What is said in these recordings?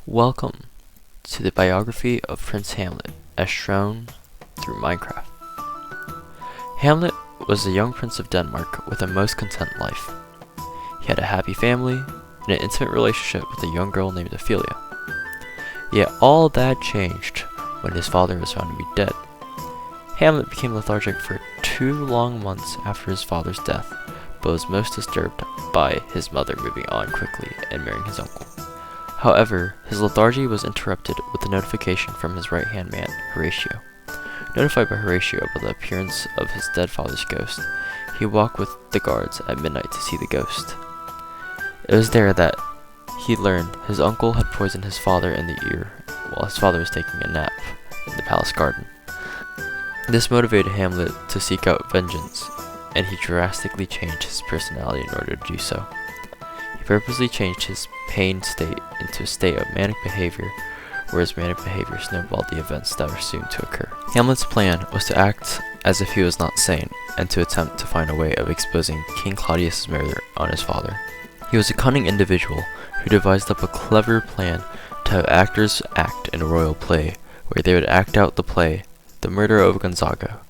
Welcome to the biography of Prince Hamlet, as shown through Minecraft. Hamlet was a young prince of Denmark with a most content life. He had a happy family and an intimate relationship with a young girl named Ophelia. Yet all that changed when his father was found to be dead. Hamlet became lethargic for 2 long months after his father's death, but was most disturbed by his mother moving on quickly and marrying his uncle. However, his lethargy was interrupted with a notification from his right-hand man, Horatio. Notified by Horatio about the appearance of his dead father's ghost, he walked with the guards at midnight to see the ghost. It was there that he learned his uncle had poisoned his father in the ear while his father was taking a nap in the palace garden. This motivated Hamlet to seek out vengeance, and he drastically changed his personality in order to do so. He purposely changed his pained state into a state of manic behavior, where his manic behavior snowballed the events that were soon to occur. Hamlet's plan was to act as if he was not sane, and to attempt to find a way of exposing King Claudius's murder on his father. He was a cunning individual who devised up a clever plan to have actors act in a royal play, where they would act out the play, The Murder of Gonzaga,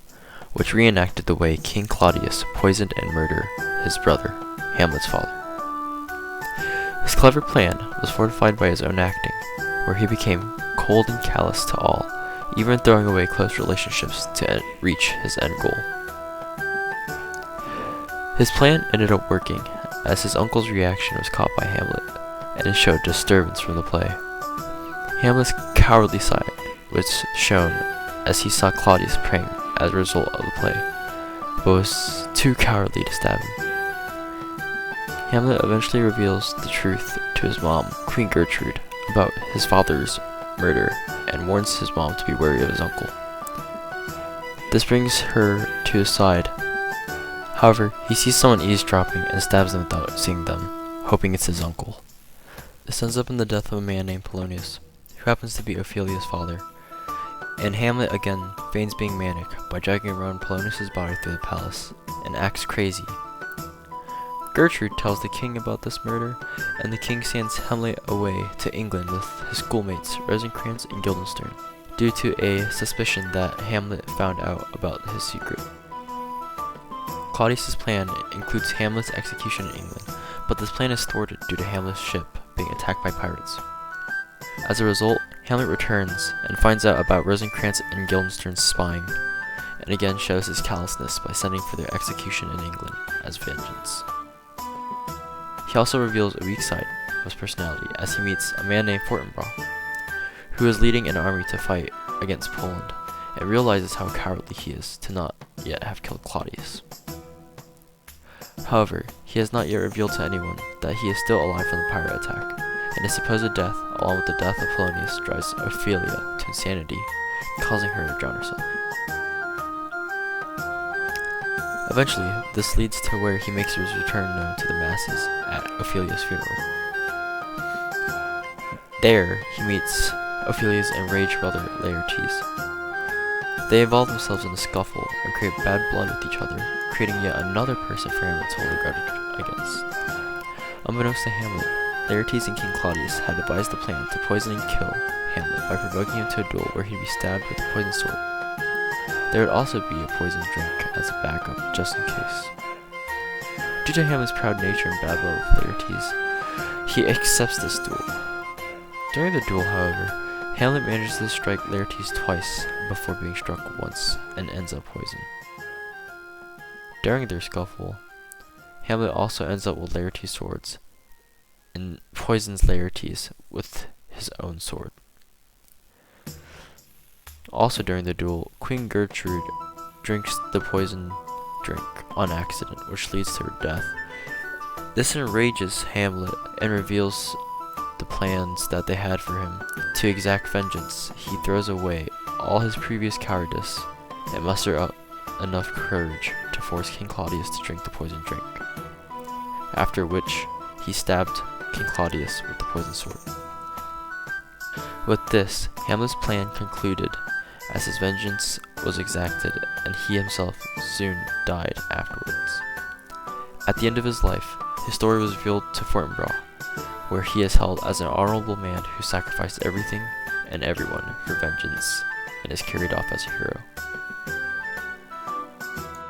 which reenacted the way King Claudius poisoned and murdered his brother, Hamlet's father. His clever plan was fortified by his own acting, where he became cold and callous to all, even throwing away close relationships to reach his end goal. His plan ended up working, as his uncle's reaction was caught by Hamlet, and it showed disturbance from the play. Hamlet's cowardly side was shown as he saw Claudius praying as a result of the play, but was too cowardly to stab him. Hamlet eventually reveals the truth to his mom, Queen Gertrude, about his father's murder, and warns his mom to be wary of his uncle. This brings her to his side. However, he sees someone eavesdropping and stabs them without seeing them, hoping it's his uncle. This ends up in the death of a man named Polonius, who happens to be Ophelia's father, and Hamlet again feigns being manic by dragging around Polonius' body through the palace, and acts crazy. Gertrude tells the king about this murder, and the king sends Hamlet away to England with his schoolmates Rosencrantz and Guildenstern, due to a suspicion that Hamlet found out about his secret. Claudius's plan includes Hamlet's execution in England, but this plan is thwarted due to Hamlet's ship being attacked by pirates. As a result, Hamlet returns and finds out about Rosencrantz and Guildenstern's spying, and again shows his callousness by sending for their execution in England as vengeance. He also reveals a weak side of his personality as he meets a man named Fortinbras, who is leading an army to fight against Poland, and realizes how cowardly he is to not yet have killed Claudius. However, he has not yet revealed to anyone that he is still alive from the pirate attack, and his supposed death, along with the death of Polonius, drives Ophelia to insanity, causing her to drown herself. Eventually, this leads to where he makes his return known to the masses at Ophelia's funeral. There, he meets Ophelia's enraged brother, Laertes. They involve themselves in a scuffle and create bad blood with each other, creating yet another person for Hamlet to hold a grudge against. Unbeknownst to Hamlet, Laertes and King Claudius had devised a plan to poison and kill Hamlet by provoking him to a duel where he'd be stabbed with a poisoned sword. There would also be a poisoned drink as a backup, just in case. Due to Hamlet's proud nature and bad blood with Laertes, he accepts this duel. During the duel, however, Hamlet manages to strike Laertes twice before being struck once and ends up poisoned. During their scuffle, Hamlet also ends up with Laertes' swords and poisons Laertes with his own sword. Also during the duel, Queen Gertrude drinks the poison drink on accident, which leads to her death. This enrages Hamlet and reveals the plans that they had for him. To exact vengeance, he throws away all his previous cowardice and muster up enough courage to force King Claudius to drink the poison drink, after which he stabbed King Claudius with the poisoned sword. With this, Hamlet's plan concluded, as his vengeance was exacted and he himself soon died afterwards. At the end of his life, his story was revealed to Fortinbras, where he is held as an honorable man who sacrificed everything and everyone for vengeance and is carried off as a hero.